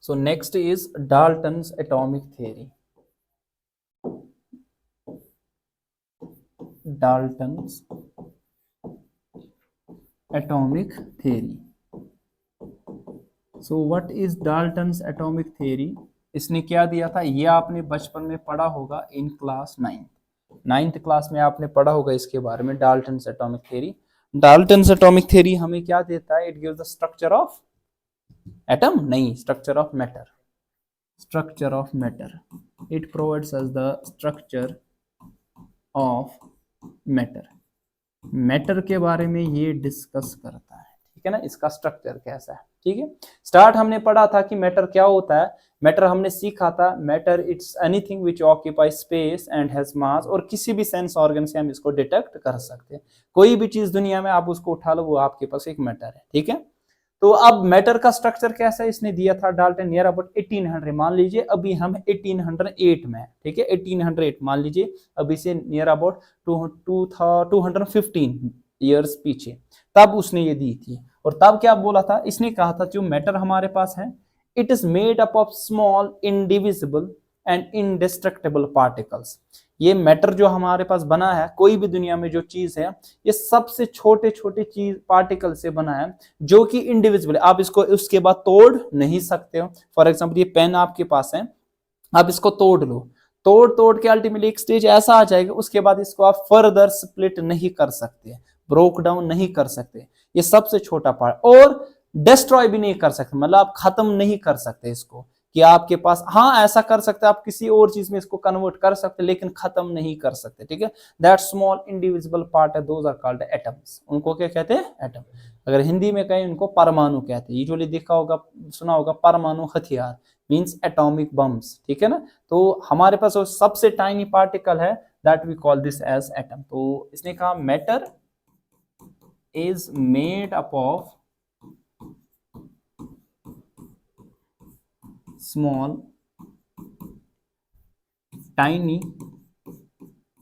So next is Dalton's atomic theory. Dalton's atomic theory. So what is Dalton's atomic theory? इसने क्या दिया था, ये आपने बचपन में पढ़ा होगा इन क्लास 9th क्लास में आपने पढ़ा होगा इसके बारे में, Dalton's atomic theory. Dalton's atomic theory हमें क्या देता है? It gives the structure of atom, नहीं, structure of matter, structure of matter. It provides us the structure of matter. Matter के बारे में ये डिस्कस करता है, ठीक है ना, इसका स्ट्रक्चर कैसा है, ठीक है। स्टार्ट हमने पढ़ा था कि मैटर क्या होता है। मैटर हमने सीखा था, matter it's anything which occupy space and has मास, और किसी भी सेंस ऑर्गन से हम इसको डिटेक्ट कर सकते हैं। कोई भी चीज दुनिया में आप उसको उठा लो, वो आपके पास एक मैटर है, ठीक है। तो अब मैटर का स्ट्रक्चर कैसा है इसने दिया था डाल्टन, नियर अबाउट 1800। मान लीजिए अभी हम 1808 में, ठीक है, 1808 मान लीजिए, अभी से नियर अबाउट 215 ईयर्स पीछे, तब उसने ये दी थी। और तब क्या बोला था, इसने कहा था जो मैटर हमारे पास है, it is made up of small indivisible and indestructible particles. ये मैटर जो हमारे पास बना है, कोई भी दुनिया में जो चीज है, ये सबसे छोटे छोटे चीज पार्टिकल से बना है, जो कि इंडिविजिबल है। आप इसको उसके बाद तोड़ नहीं सकते हो। फॉर एग्जाम्पल ये पेन आपके पास है, आप इसको तोड़ लो, तोड़ तोड़ के अल्टीमेटली एक स्टेज ऐसा आ जाएगा, उसके बाद इसको आप फर्दर स्प्लिट नहीं कर सकते, ब्रोक डाउन नहीं कर सकते। ये सबसे छोटा पार्ट, और डिस्ट्रॉय भी नहीं कर सकते, मतलब आप खत्म नहीं कर सकते इसको, कि आपके पास, हाँ ऐसा कर सकते आप किसी और चीज में इसको कन्वर्ट कर सकते, लेकिन खत्म नहीं कर सकते, ठीक है। दैट स्मॉल इंडिविजिबल पार्ट है, दोज आर कॉल्ड एटम्स। उनको क्या कहते हैं? एटम। अगर हिंदी में कहें उनको परमाणु कहते हैं। यूजुअली देखा होगा, सुना होगा, परमाणु हथियार मींस एटॉमिक बम्स, ठीक है ना। तो हमारे पास वो सबसे टाइनी पार्टिकल है, that we call this as atom. तो इसने कहा matter is made up of small tiny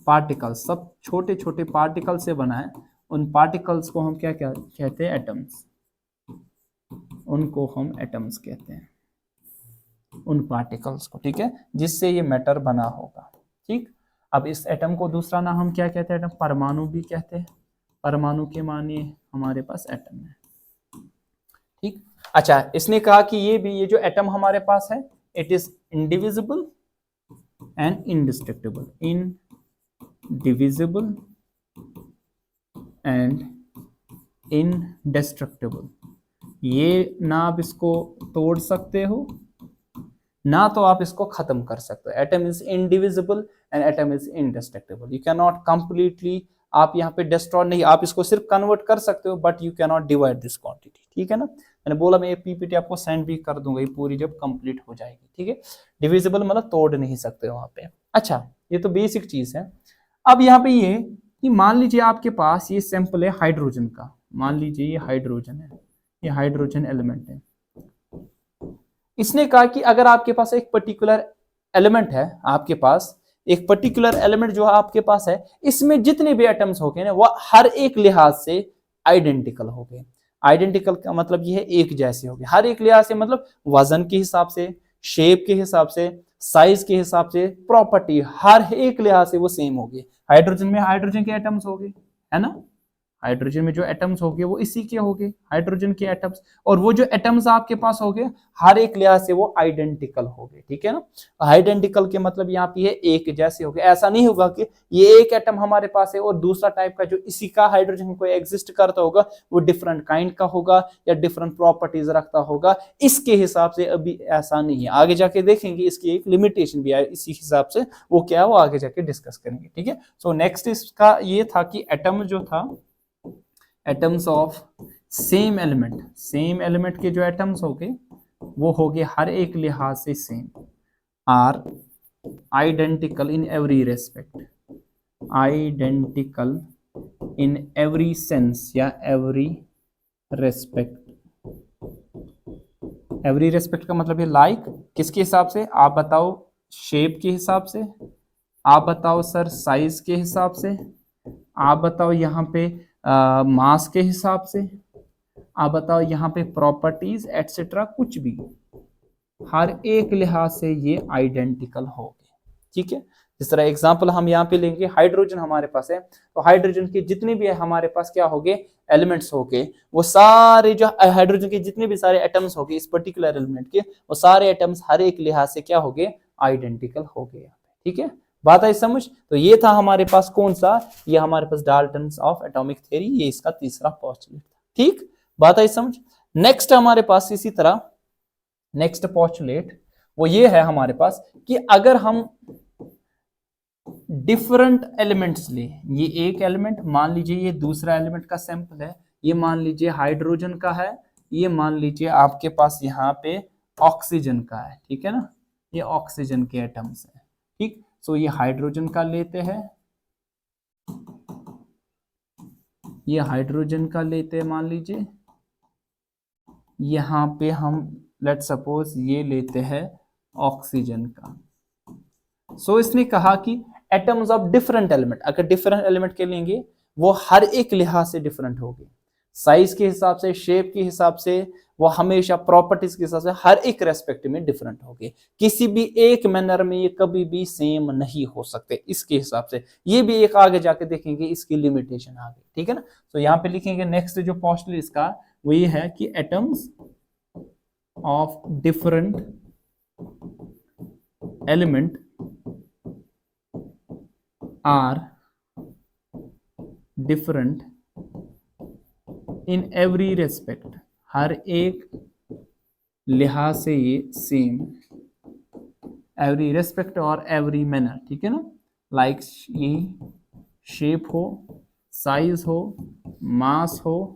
particles, सब छोटे छोटे पार्टिकल से बना है। उन पार्टिकल्स को हम क्या क्या कहते हैं? एटम्स। उनको हम एटम्स कहते हैं, उन पार्टिकल्स को, ठीक है, जिससे ये मैटर बना होगा, ठीक। अब इस एटम को दूसरा नाम हम क्या कहते हैं? एटम, परमाणु भी कहते हैं। परमाणु के माने हमारे पास एटम है, ठीक। अच्छा, इसने कहा कि ये जो एटम हमारे पास है, it is indivisible and indestructible. Indivisible and indestructible. ये ना आप इसको तोड़ सकते हो, ना तो आप इसको खत्म कर सकते हो। Atom is indivisible and atom is indestructible. You can not completely, आप यहाँ पे डिस्ट्रॉय नहीं, आप इसको सिर्फ कन्वर्ट कर सकते हो, but you can not divide this quantity, ठीक है ना। मैंने बोला मैं ये पीपीटी आपको सेंड भी कर दूंगा, ये पूरी जब कंप्लीट हो जाएगी, ठीक है। डिविजिबल मतलब तोड़ नहीं सकते हो वहां पे। अच्छा, ये तो बेसिक चीज है। अब यहाँ पे ये कि मान लीजिए आपके पास ये सैंपल है हाइड्रोजन का, मान लीजिए ये हाइड्रोजन है, ये हाइड्रोजन एलिमेंट है। इसने कहा कि अगर आपके पास एक पर्टिकुलर एलिमेंट है, आपके पास एक पर्टिकुलर एलिमेंट जो आपके पास है, इसमें जितने भी एटम्स हो गए ना, वह हर एक लिहाज से आइडेंटिकल हो गए। आइडेंटिकल का मतलब ये है एक जैसे हो गए, हर एक लिहाज से, मतलब वजन के हिसाब से, शेप के हिसाब से, साइज के हिसाब से, प्रॉपर्टी, हर एक लिहाज से वो सेम हो गए। हाइड्रोजन में हाइड्रोजन के एटम्स हो गए, है ना। हाइड्रोजन में जो एटम्स हो गए वो इसी के हो गए, हाइड्रोजन के एटम्स। और वो जो एटम्स आपके पास हो गए, हर एक लिहाज से वो आइडेंटिकल हो गए, ठीक है ना। आइडेंटिकल के मतलब यहाँ पे एक जैसे हो गए। ऐसा नहीं होगा कि ये एक एटम हमारे पास है और दूसरा टाइप का जो इसी का हाइड्रोजन को एग्जिस्ट करता होगा, वो डिफरेंट काइंड का होगा या डिफरेंट प्रॉपर्टीज रखता होगा। इसके हिसाब से अभी ऐसा नहीं है, आगे जाके देखेंगे इसकी एक लिमिटेशन भी है, इसी हिसाब से वो क्या है वो आगे जाके डिस्कस करेंगे, ठीक है। सो नेक्स्ट इसका ये था कि एटम जो था, atoms of same element, same element के जो एटम्स हो गए वो हो गए हर एक लिहाज से same, or identical in every respect, identical in every sense या एवरी रेस्पेक्ट। एवरी रेस्पेक्ट का मतलब है लाइक, किसके हिसाब से? आप बताओ, शेप के हिसाब से, आप बताओ सर साइज के हिसाब से, आप बताओ यहाँ पे मास के हिसाब से, आप बताओ यहाँ पे प्रॉपर्टीज एटसेट्रा, कुछ भी हर एक लिहाज से ये आइडेंटिकल होंगे, ठीक है। जिस तरह एग्जांपल हम यहाँ पे लेंगे, हाइड्रोजन हमारे पास है, तो हाइड्रोजन के जितने भी हमारे पास क्या होंगे, एलिमेंट्स होंगे, वो सारे जो हाइड्रोजन के जितने भी सारे एटम्स होंगे इस पर्टिकुलर एलिमेंट के, वो सारे एटम्स हर एक लिहाज से क्या होंगे, आइडेंटिकल होंगे, ठीक है। बात आई समझ। तो ये था हमारे पास कौन सा, ये हमारे पास डाल्टन्स ऑफ एटॉमिक थ्योरी, ये इसका तीसरा पोस्टुलेट था, ठीक। बात आई समझ। नेक्स्ट हमारे पास इसी तरह नेक्स्ट पोस्टुलेट वो ये है हमारे पास कि अगर हम डिफरेंट एलिमेंट्स ले, ये एक एलिमेंट मान लीजिए, ये दूसरा एलिमेंट का सैंपल है, ये मान लीजिए हाइड्रोजन का है, ये मान लीजिए आपके पास यहाँ पे ऑक्सीजन का है, ठीक है ना, ये ऑक्सीजन के एटम्स है, ठीक। सो ये हाइड्रोजन का लेते हैं, ये हाइड्रोजन का लेते हैं, मान लीजिए यहाँ पे हम लेट सपोज ये लेते हैं ऑक्सीजन का। सो इसने कहा कि एटम्स ऑफ डिफरेंट एलिमेंट, अगर डिफरेंट एलिमेंट के लेंगे वो हर एक लिहाज से डिफरेंट होगी, साइज के हिसाब से, शेप के हिसाब से, वो हमेशा प्रॉपर्टीज के हिसाब से हर एक रेस्पेक्ट में डिफरेंट होगी, किसी भी एक मैनर में ये कभी भी सेम नहीं हो सकते, इसके हिसाब से ये भी एक आगे जाके देखेंगे इसकी लिमिटेशन आगे, ठीक है ना। तो यहाँ पे लिखेंगे नेक्स्ट जो पोस्टुलेट इसका वो ये है कि atoms of different element are different in every respect, हर एक लिहाज से ये सेम, एवरी रेस्पेक्ट और एवरी मैनर, ठीक है ना, लाइक ये शेप हो, साइज हो, मास हो,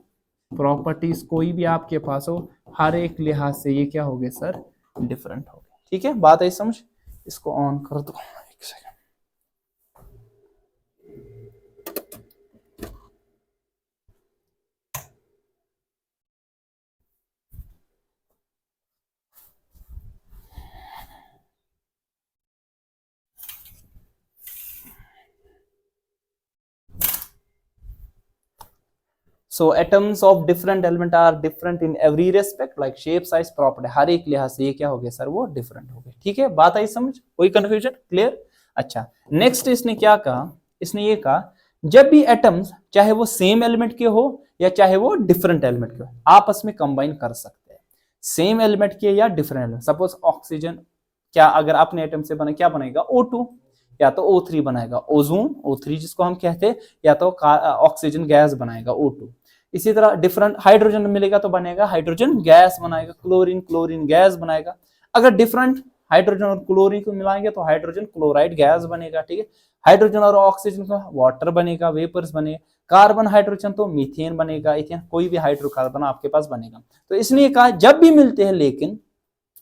प्रॉपर्टीज कोई भी आपके पास हो, हर एक लिहाज से ये क्या हो गए सर, डिफरेंट हो गए, ठीक है। बात आई समझ। इसको ऑन कर दो, एक second. So atoms of different element are different in every respect, like shape, size, property, हर एक लिहाज से ये क्या हो गया सर, वो डिफरेंट हो गए, ठीक है। बात आई समझ, कोई कंफ्यूजन, क्लियर। अच्छा, नेक्स्ट इसने क्या कहा, इसने ये कहा जब भी एटम्स चाहे वो सेम एलिमेंट के हो या चाहे वो डिफरेंट एलिमेंट के हो, आपस में कंबाइन कर सकते हैं, सेम एलिमेंट के या डिफरेंट एलिमेंट। सपोज ऑक्सीजन क्या अगर अपने एटम से बने क्या बनेगा, O2, या तो O3 बनाएगा, ओजोन O3 जिसको हम कहते हैं, या तो ऑक्सीजन गैस बनाएगा O2। इसी तरह डिफरेंट हाइड्रोजन मिलेगा तो बनेगा हाइड्रोजन गैस बनाएगा, क्लोरीन क्लोरीन गैस बनाएगा। अगर डिफरेंट हाइड्रोजन और क्लोरीन को मिलाएंगे तो हाइड्रोजन क्लोराइड गैस बनेगा, ठीक है। हाइड्रोजन और ऑक्सीजन का वाटर बनेगा, वेपर्स बनेगा। कार्बन हाइड्रोजन तो मीथेन बनेगा, इथेन, कोई भी हाइड्रोकार्बन आपके पास बनेगा। तो इसलिए कहा जब भी मिलते हैं लेकिन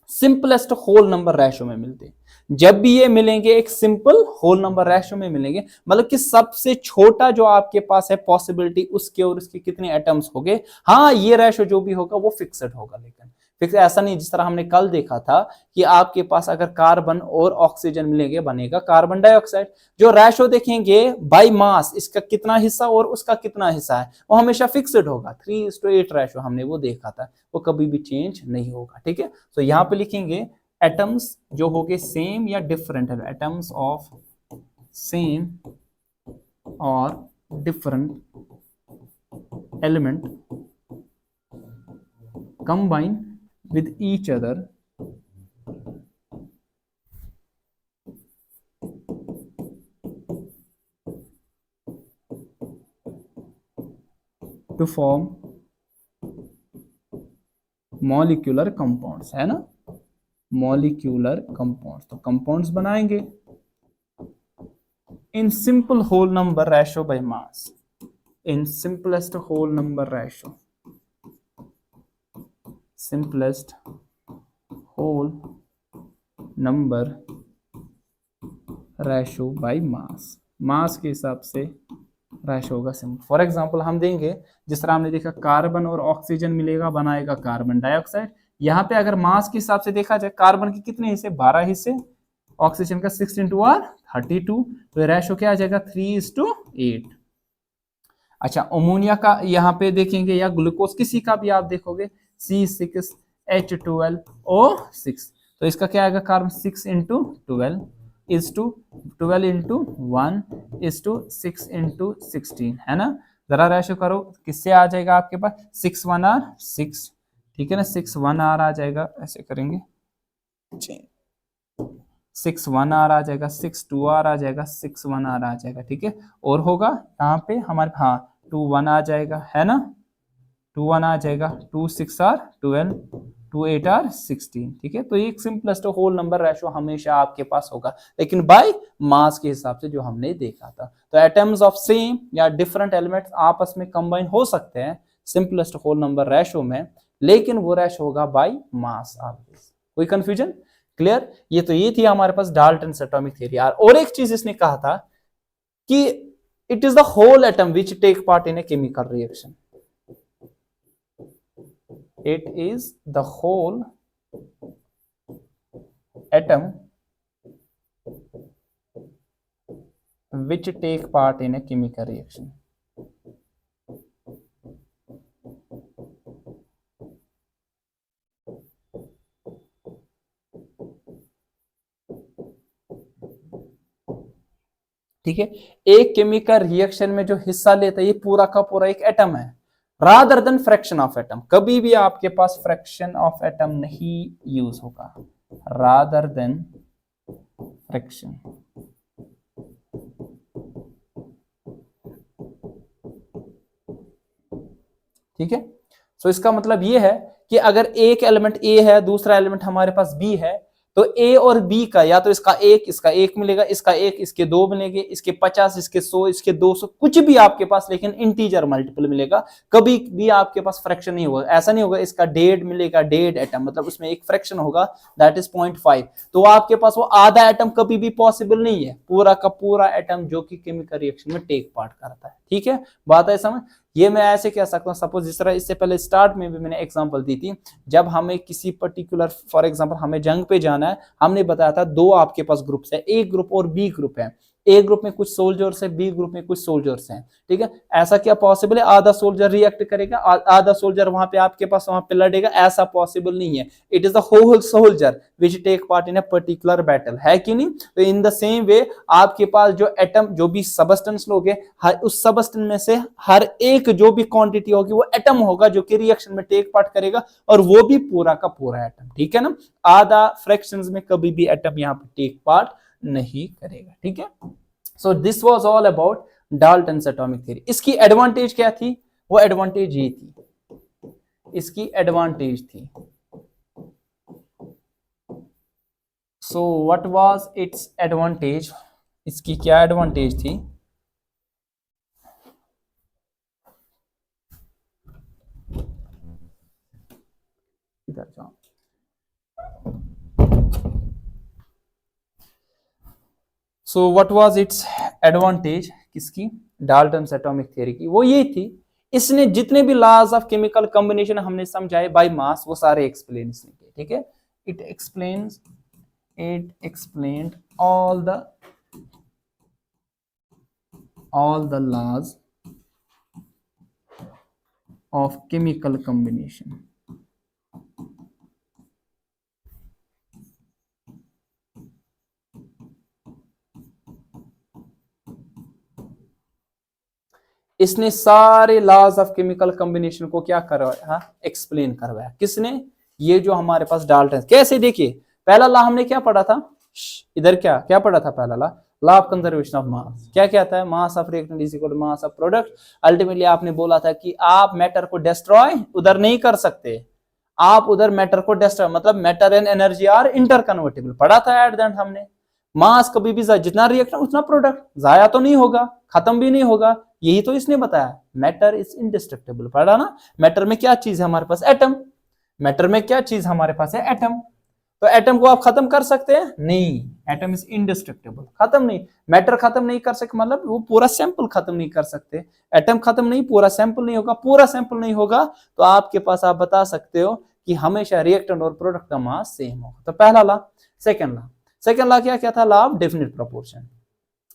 सिंपलेस्ट होल नंबर रेशो में मिलते हैं, जब भी ये मिलेंगे एक सिंपल होल नंबर रेशो में मिलेंगे, मतलब कि सबसे छोटा जो आपके पास है पॉसिबिलिटी उसके और उसके कितने एटम्स होंगे, हाँ ये रेशो जो भी होगा वो फिक्स्ड होगा, लेकिन फिक्स ऐसा नहीं जिस तरह हमने कल देखा था कि आपके पास अगर कार्बन और ऑक्सीजन मिलेंगे बनेगा कार्बन डाइऑक्साइड। जो रेशो देखेंगे बाय मास, इसका कितना हिस्सा और उसका कितना हिस्सा है, वो हमेशा फिक्स्ड होगा, 3:8 रेशो हमने वो देखा था, वो कभी भी चेंज नहीं होगा, ठीक है। तो यहाँ पे लिखेंगे एटम्स जो हो गए सेम या डिफरेंट है, एटम्स ऑफ सेम और different element combine with each other to form molecular compounds, है ना, molecular compounds। तो compounds बनाएंगे in simple whole number ratio by mass, in simplest whole number ratio, simplest whole number ratio by mass, मास के हिसाब से ratio होगा simple. For example हम देंगे जिस तरह हमने देखा कार्बन और ऑक्सीजन मिलेगा बनाएगा कार्बन डाइऑक्साइड। यहाँ पे अगर मास के हिसाब से देखा जाए कार्बन के कितने हिस्से, 12 हिस्से, ऑक्सीजन का 6 × R 32, तो रेशो क्या आ जाएगा 3:8। अच्छा, अमोनिया का यहाँ पे देखेंगे या ग्लूकोज किसी का भी आप देखोगे C6H12O6, तो इसका क्या आएगा, carbon 6 into 12 is to 12 into 1 is to 6 into 16, है ना। जरा रेशो करो, किससे आ जाएगा आपके पास, 6 1 आर 6, ठीक है ना, 6 1 आर आ जाएगा, ऐसे करेंगे 6 1 आर आ जाएगा, 6 2 आर आ जाएगा, 6 1 आर आ जाएगा, ठीक है। और होगा यहाँ पे हमारे, हाँ 2 1 आ जाएगा, है ना, 2 1 आ जाएगा, 2 6 आर 12, 2 8 आर 16, ठीक है। तो ये एक सिंपलेस्ट होल नंबर रेशो हमेशा आपके पास होगा, लेकिन बाय मास के हिसाब से जो हमने देखा था। तो एटम्स ऑफ सेम या डिफरेंट एलिमेंट्स आपस में कंबाइन हो सकते हैं सिंपलेस्ट होल नंबर रेशो में, लेकिन वो रेशो होगा बाय मास ऑलवेज। कोई कंफ्यूजन, क्लियर। ये थी हमारे पास डाल्टन्स एटॉमिक थ्योरी। और एक चीज इसने कहा था कि it is the whole atom which take part in a chemical reaction, it is the whole atom which take part in a chemical reaction. ठीक है, एक केमिकल रिएक्शन में जो हिस्सा लेता है ये पूरा का पूरा एक एटम है, rather than fraction of atom. कभी भी आपके पास फ्रैक्शन ऑफ एटम नहीं यूज होगा, रादर देन फ्रैक्शन। ठीक है, सो इसका मतलब ये है कि अगर एक एलिमेंट ए है, दूसरा एलिमेंट हमारे पास बी है, तो ए और बी का या तो इसका एक मिलेगा, इसका एक, इसके दो मिलेंगे, इसके 50, इसके 100, इसके 200, कुछ भी आपके पास, लेकिन इंटीजर मल्टीपल मिलेगा। कभी भी आपके पास फ्रैक्शन नहीं होगा, ऐसा नहीं होगा इसका 1.5 मिलेगा, 1.5 एटम, मतलब उसमें एक फ्रैक्शन होगा, दैट इज 0.5। तो आपके पास वो आधा एटम कभी भी पॉसिबल नहीं है, पूरा का पूरा एटम जो कि केमिकल रिएक्शन में टेक पार्ट करता है। ठीक है, बात है समझ। ये मैं ऐसे कह सकता हूँ, सपोज जिस तरह इससे पहले स्टार्ट में भी मैंने एग्जांपल दी थी, जब हमें किसी पर्टिकुलर, फॉर एग्जांपल हमें जंग पे जाना है, हमने बताया था दो आपके पास ग्रुप्स है, ए ग्रुप और बी ग्रुप है। ए ग्रुप में कुछ सोल्जर्स है, बी ग्रुप में कुछ सोल्जर्स हैं। ठीक है, ऐसा क्या पॉसिबल है आधा सोल्जर रिएक्ट करेगा, आधा सोल्जर वहां पे आपके पास वहां पे लड़ेगा? ऐसा पॉसिबल नहीं है। It is the whole soldier which take part in a particular battle, है कि नहीं? तो इन द सेम वे आपके पास जो एटम, जो भी सबस्टेंस लोगे, उस सबस्टेंस में से हर एक जो भी क्वांटिटी होगी वो एटम होगा जो कि रिएक्शन में टेक पार्ट करेगा, और वो भी पूरा का पूरा एटम। ठीक है ना, आधा फ्रैक्शंस में कभी भी एटम यहाँ पे टेक पार्ट नहीं करेगा। ठीक है, so this was all about Dalton's atomic theory. इसकी एडवांटेज क्या थी? वो एडवांटेज ये थी, इसकी एडवांटेज थी। So what was it's advantage? इसकी क्या एडवांटेज थी? इधर जाओ। So what was it's advantage? किसकी? डाल्टन्स एटॉमिक थ्योरी की। वो ये थी, इसने जितने भी लॉज ऑफ केमिकल कॉम्बिनेशन हमने समझाए बाय मास, वो सारे एक्सप्लेन इसने किए। ठीक है, it explained all the laws of chemical combination. इसने सारे लॉज ऑफ केमिकल कॉम्बिनेशन को क्या करवाया? एक्सप्लेन करवाया। किसने? ये जो हमारे पास डाल्टन। कैसे? देखिए, पहला लॉ हमने क्या पढ़ा था इधर, क्या पढ़ा था? पहला law of conservation of mass. क्या कहता है? Mass of reactant is equal to mass of product. Ultimately आपने बोला था कि आप मैटर को डिस्ट्रॉय उधर नहीं कर सकते, आप उधर मैटर को डिस्ट्रॉय, मतलब मैटर एंड एनर्जी आर इंटरकन्वर्टिबल। पढ़ा था एट द एंड हमने। मास कभी भी जितना रिएक्टेंट उतना प्रोडक्ट, जाया तो नहीं होगा, खत्म भी नहीं होगा, यही तो इसने बताया। मैटर इज इंडिस्ट्रक्टेबल, पढ़ा ना? मैटर में क्या चीज है हमारे पास? एटम। मैटर में क्या चीज हमारे पास है? एटम। तो एटम को आप खत्म कर सकते हैं? नहीं, एटम इज इंडिस्ट्रक्टेबल, खत्म नहीं। मैटर खत्म नहीं कर सकते, मतलब वो पूरा सैंपल खत्म नहीं कर सकते। एटम खत्म नहीं, पूरा सैंपल नहीं होगा। पूरा सैंपल नहीं होगा तो आपके पास आप बता सकते हो कि हमेशा रिएक्टेंट और प्रोडक्ट का मास सेम होगा। तो पहला लॉ। सेकेंड लॉ क्या था? Law of definite proportion.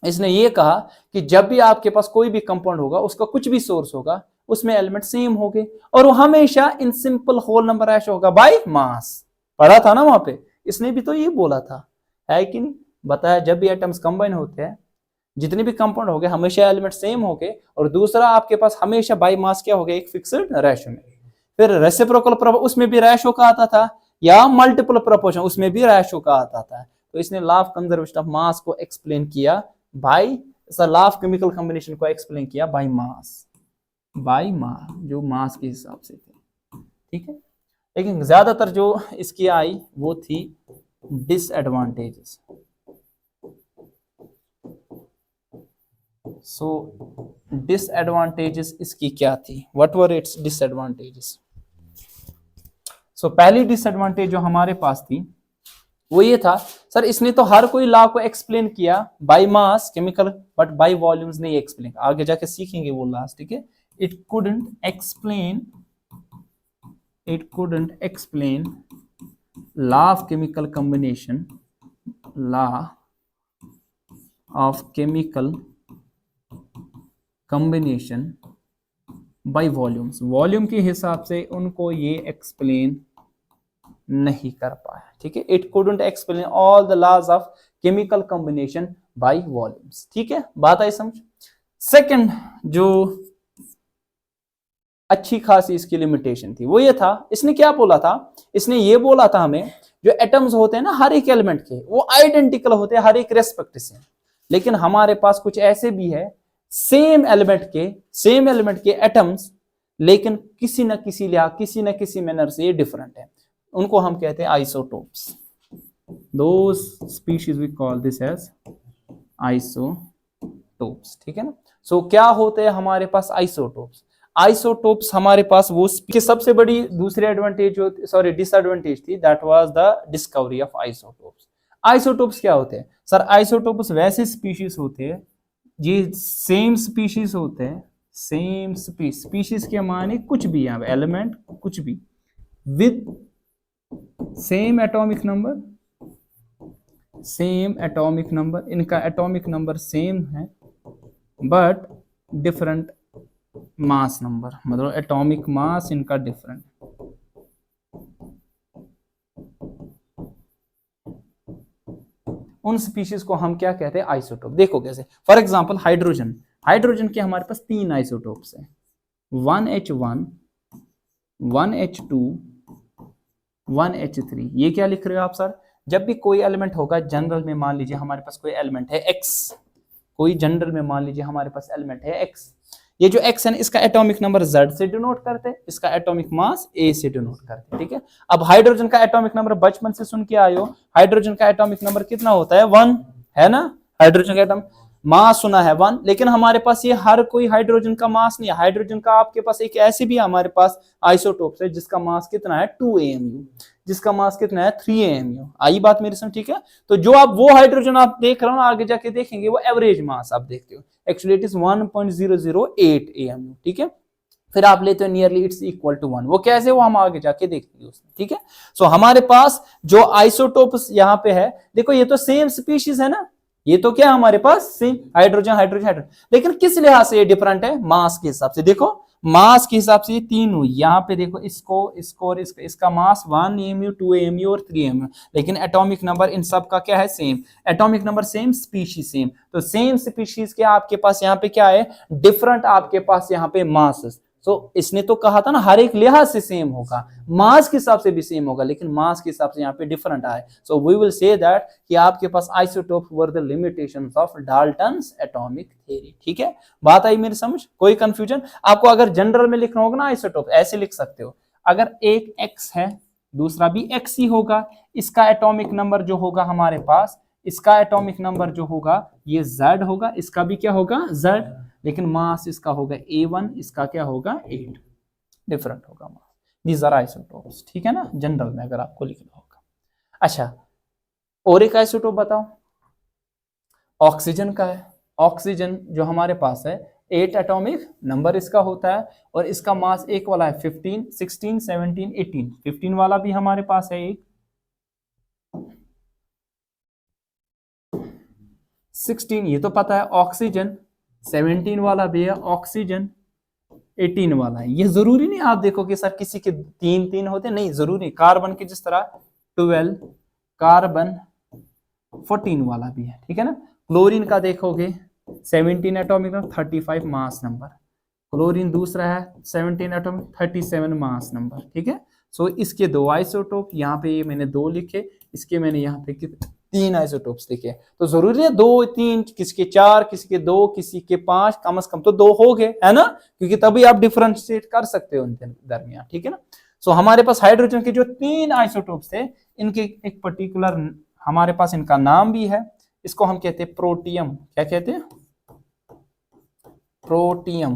इसने ये कहा कि जब भी आपके पास कोई भी कंपाउंड होगा, उसका कुछ भी सोर्स होगा, उसमें एलिमेंट सेम होंगे, और वो हमेशा in simple whole number ratio होगा बाय मास। पढ़ा था ना वहां पे? इसने भी तो ये बोला था, है कि नहीं? बताया जब भी एटम्स कंबाइन होते हैं, जितने भी कंपाउंड हो गए हमेशा एलिमेंट सेम हो गए, और दूसरा आपके पास हमेशा बाई मास क्या हो गया, एक फिक्स्ड रेशो में। फिर रेसिप्रोकल उसमें भी रेशो का आता था, या मल्टीपल प्रोपोर्शन उसमें भी रेशो का आता था। तो इसने law of conservation of mass को एक्सप्लेन किया by, law of chemical combination को एक्सप्लेन किया बाय मास, जो मास के हिसाब से थे, ठीक है। लेकिन ज्यादातर जो इसकी आई वो थी डिसएडवांटेजेस। सो डिसएडवांटेजेस इसकी क्या थी, व्हाट वर इट्स डिसएडवांटेजेस? सो पहली डिसएडवांटेज जो हमारे पास थी वो ये था, सर इसने तो हर कोई लॉ को एक्सप्लेन किया by mass chemical, but by volumes नहीं एक्सप्लेन, आगे जाके सीखेंगे वो लास्ट, ठीक है। It couldn't explain law of chemical combination, law of chemical combination by volumes, volume के हिसाब से उनको ये एक्सप्लेन नहीं कर पाया, ठीक है। It couldn't explain all the laws of chemical combination by volumes, ठीक है, बात आई समझ। सेकंड जो अच्छी खासी इसकी लिमिटेशन थी वो ये था, इसने क्या बोला था, इसने ये बोला था हमें जो एटम्स होते हैं ना हर एक एलिमेंट के, वो आइडेंटिकल होते हैं हर एक रेस्पेक्ट से, लेकिन हमारे पास कुछ ऐसे भी है सेम एलिमेंट के एटम्स, लेकिन किसी न किसी मैनर से ये डिफरेंट है, उनको हम कहते हैं isotopes. Those species we call this as isotopes, ठीक है ना। सो क्या होते हैं हमारे पास आइसोटोप्स हमारे पास वो की सबसे बड़ी दूसरी डिसएडवांटेज थी, that was the discovery of isotopes. Isotopes क्या होते हैं सर? आइसोटोप्स वैसे स्पीशीज होते हैं ये सेम स्पीशीज होते हैं, सेम स्पीशीज के माने कुछ भी, यहाँ एलिमेंट कुछ भी, विद सेम एटॉमिक नंबर, इनका एटॉमिक नंबर सेम है बट डिफरेंट मास नंबर, मतलब एटॉमिक मास इनका डिफरेंट। उन स्पीशीज को हम क्या कहते हैं? आइसोटोप। देखो कैसे, फॉर एग्जांपल हाइड्रोजन के हमारे पास 3 आइसोटोप्स हैं, 1H1, 1H2, 1H3। ये क्या लिख रहे हो आप सर? जब भी कोई एलिमेंट होगा जनरल में, मान लीजिए हमारे पास कोई एलिमेंट है X, ये जो X है इसका एटॉमिक नंबर Z से डिनोट करते हैं, इसका एटॉमिक मास A से डिनोट करते हैं, ठीक है। अब हाइड्रोजन का एटॉमिक नंबर बचपन से सुन के आए हो, हाइड्रोजन का एटॉमिक नंबर कितना होता है? 1, है ना। हाइड्रोजन का एटॉमिक मास सुना है 1, लेकिन हमारे पास ये हर कोई हाइड्रोजन का मास नहीं है। हाइड्रोजन का आपके पास एक ऐसे भी हमारे पास आइसोटोप्स है जिसका मास कितना है? 2 AMU, जिसका मास कितना है? 3 AMU। आई बात मेरे समझ, ठीक है। तो जो आप वो हाइड्रोजन आप देख रहे हो ना, आगे जाके देखेंगे वो एवरेज मास आप देखते हो, एक्चुअली इट इज 1.008 AMU, ठीक है। फिर आप लेते हो नियरली इट्स इक्वल टू 1, वो कैसे, वो हम आगे जाके देखेंगे उसमें, ठीक है। सो हमारे पास जो आइसोटोप्स यहाँ पे है, देखो ये तो सेम स्पीशीज है ना, ये तो क्या हमारे पास सेम हाइड्रोजन, लेकिन किस लिहाज से ये डिफरेंट है? मास के हिसाब से। देखो मास के हिसाब से ये तीन हुई, यहाँ पे देखो इसको और इसका मास 1 AMU, 2 AMU और 3 AMU, लेकिन एटॉमिक नंबर इन सब का क्या है? Same. Atomic number same, species same, तो सेम स्पीशीज के आपके पास यहाँ पे क्या है? डिफरेंट आपके पास यहाँ पे मास। तो इसने तो कहा था ना हर एक लिहाज से सेम होगा, मास के हिसाब से भी सेम होगा, लेकिन मास के हिसाब से यहाँ पे डिफरेंट आए। So we will say that कि आपके पास isotope were the limitations of Dalton's atomic theory, ठीक है। बात आई मेरी समझ? कोई कंफ्यूजन? आपको अगर जनरल में लिखना होगा ना आइसोटोप, ऐसे लिख सकते हो, अगर एक X है दूसरा भी X ही होगा, इसका एटॉमिक नंबर जो होगा हमारे पास, इसका एटॉमिक नंबर जो होगा ये Z होगा, इसका भी क्या होगा? Z, लेकिन मास इसका होगा A1, इसका क्या होगा? 8, डिफरेंट होगा मास। दीज आर आइसोटोप्स, ठीक है ना, जनरल में अगर आपको लिखना होगा। अच्छा, और एक आइसोटोप बताओ, ऑक्सीजन का है। ऑक्सीजन जो हमारे पास है 8 एटॉमिक नंबर इसका होता है, और इसका मास एक वाला है 15, 16, 17, 18, 15 वाला भी हमारे पास है एक, 16 ये तो पता है ऑक्सीजन, 17 वाला भी है ऑक्सीजन, 18 वाला है। ये जरूरी नहीं आप देखो कि सर किसी के 3 होते, नहीं जरूरी। कार्बन के जिस तरह 12, कार्बन 14 वाला भी है, ठीक है ना। क्लोरीन का देखोगे 17 atomic number 35 mass number, chlorine दूसरा है 17 एटॉमिक 37 मास नंबर, ठीक है। सो इसके दो आइसोटोप, यहाँ पे मैंने दो लिखे, इसके मैंने यहाँ पे 3 आइसोटोप्स लिखे। तो जरूरी है 2 3, किसी के 4, किसी के 2, किसी के 5, कम से कम तो 2 हो गए, है ना, क्योंकि तभी आप डिफरेंशिएट कर सकते हो उनके दरमियान, ठीक है ना। सो हमारे पास हाइड्रोजन के जो 3 आइसोटोप्स थे, इनके एक पर्टिकुलर हमारे पास इनका नाम भी है, इसको हम कहते हैं प्रोटियम। क्या कहते हैं? प्रोटियम,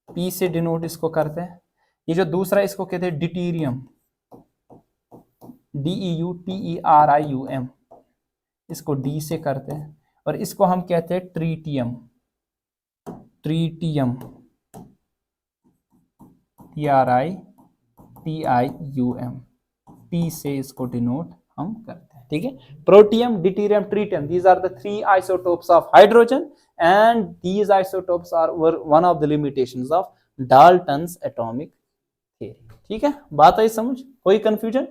पी से डिनोट इसको करते हैं। ये जो दूसरा इसको कहते हैं डिटीरियम, DEUTERIUM, इसको डी से करते हैं। और इसको हम कहते हैं ट्रीटियम, ट्रीटियम TRITIUM, टी से इसको डिनोट हम करते हैं, ठीक है। Protium, deuterium, tritium, these are the 3 isotopes of hydrogen and these isotopes were one of the limitations of Dalton's atomic theory, ठीक है। बात आई समझ? कोई कंफ्यूजन?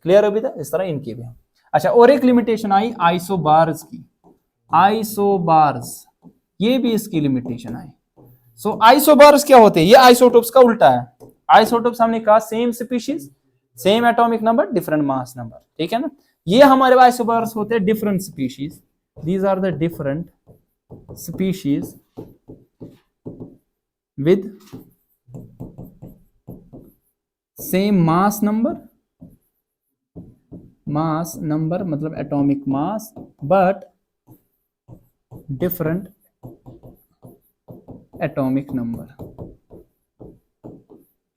क्लियर अभी तक? इस तरह इनकी भी। अच्छा, और एक लिमिटेशन आई आइसोबार्स की, आइसोबार्स, ये भी इसकी लिमिटेशन आई। सो आइसोबार्स क्या होते हैं? ये आइसोटोप्स का उल्टा है। आइसोटोप्स हमने कहा same species, same atomic number, different mass number, ठीक है ना। ये हमारे आइसोबार्स होते हैं different species, these are the different species with same mass number मतलब atomic mass, but different atomic number,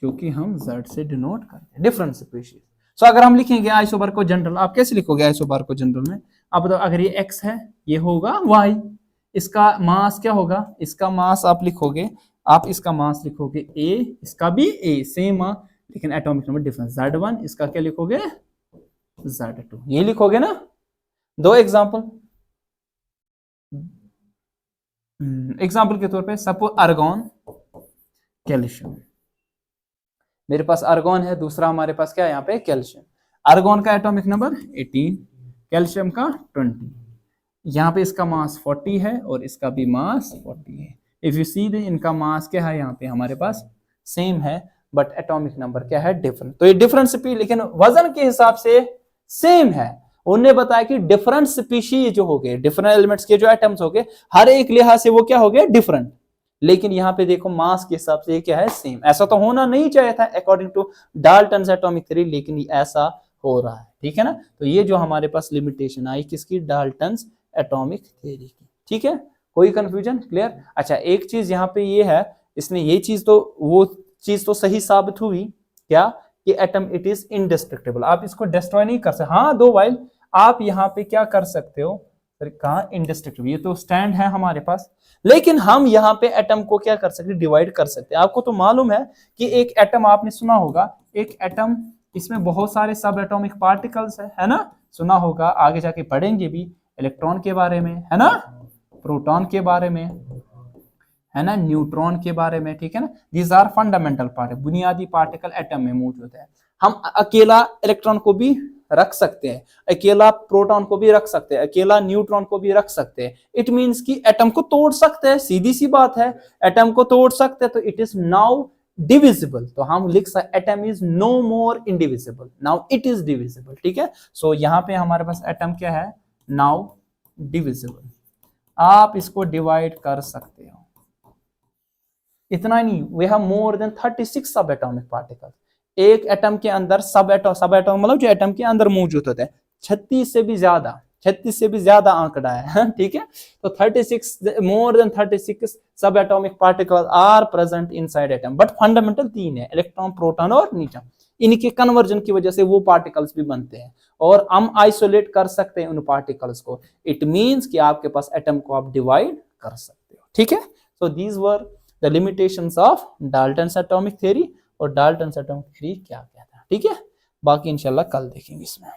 क्योंकि हम Z से डिनोट करते हैं डिफरेंट स्पीशीज। सो अगर हम लिखेंगे आइसोबार को जनरल, आप कैसे लिखोगे आइसोबार को जनरल में? आप बताओ, अगर ये X है, ये होगा Y, इसका मास क्या होगा? इसका मास आप लिखोगे, आप इसका मास लिखोगे A, इसका भी A, सेम लेकिन एटॉमिक नंबर डिफरेंस, Z1, इसका क्या लिखोगे? Z2, ये लिखोगे ना। दो एग्जांपल, एग्जांपल के तौर पे सपोज आर्गॉन, कैल्शियम, मेरे पास आर्गॉन है, दूसरा हमारे पास क्या है यहाँ पे? कैल्शियम। आर्गॉन का एटॉमिक नंबर 18, कैल्शियम का 20, यहाँ पे इसका मास 40 है और इसका भी मास 40 है। इफ यू सी इनका मास क्या है यहाँ पे हमारे पास सेम है, बट एटॉमिक नंबर क्या है? डिफरेंट। तो ये डिफरेंट स्पीशीज, लेकिन वजन के हिसाब से सेम है। उन्होंने बताया कि डिफरेंट स्पीशीज जो हो गए, डिफरेंट एलिमेंट्स के जो एटम्स हो गए, हर एक लिहाज से वो क्या हो गए? डिफरेंट। लेकिन यहाँ पे देखो मास के हिसाब से ये क्या है? सेम। ऐसा तो होना नहीं चाहिए था according to Dalton's atomic theory, लेकिन ऐसा हो रहा है, ठीक है ना। तो ये जो हमारे पास लिमिटेशन आई किसकी? डाल्टन्स एटॉमिक थ्योरी की, ठीक है। कोई कंफ्यूजन? क्लियर? अच्छा, एक चीज यहाँ पे ये है, इसने ये चीज तो, वो चीज तो सही साबित हुई क्या कि एटम इट इज इंडिस्ट्रक्टेबल, आप इसको डिस्ट्रॉय नहीं कर सकते। हाँ, दो वाइल आप यहाँ पे क्या कर सकते हो? कहा इंडिस्ट्रक्टेबल, ये तो स्टैंड है हमारे पास, लेकिन हम यहाँ पे एटम को क्या कर सकते? डिवाइड कर सकते हैं। आपको तो मालूम है कि एक एटम, आपने सुना होगा एक एटम, इसमें बहुत सारे सब एटॉमिक पार्टिकल्स है ना, सुना होगा, आगे जाके पढ़ेंगे भी इलेक्ट्रॉन के बारे में, है ना, प्रोटॉन के बारे में, है ना, न्यूट्रॉन के बारे में, ठीक है ना। दीज आर फंडामेंटल पार्टिकल, बुनियादी पार्टिकल एटम में मौजूद है। हम अकेला इलेक्ट्रॉन को भी रख सकते हैं, अकेला प्रोटॉन को भी रख सकते हैं, अकेला न्यूट्रॉन को भी रख सकते हैं। इट मींस कि एटम को तोड़ सकते हैं, सीधी सी बात है, एटम को तोड़ सकते हैं, तो इट इज नाउ डिविजिबल। तो हम लिख सकते atom is no more indivisible, now it is divisible, ठीक है। सो यहाँ पे हमारे पास एटम क्या है? नाउ डिविजिबल, आप इसको डिवाइड कर सकते हो। इतना ही नहीं, we have more than 36 subatomic particle. एक एटम के अंदर सब एटॉम मतलब जो एटम के अंदर मौजूद होते हैं 36 से भी ज्यादा आंकड़ा है, ठीक है। तो 36, मोर than 36 subatomic particle are present inside atom, but fundamental 3 है, इलेक्ट्रॉन, प्रोटॉन और न्यूट्रॉन। इनके कन्वर्जन की वजह से वो पार्टिकल्स भी बनते हैं और हम आइसोलेट कर सकते हैं उन पार्टिकल्स को। इट मींस कि आपके पास एटम को आप डिवाइड कर सकते हो, ठीक है। So these were the limitations of Dalton's atomic theory, और डाल्टन्स एटॉमिक थ्योरी क्या कहता है, ठीक है। बाकी इंशाल्लाह कल देखेंगे इसमें।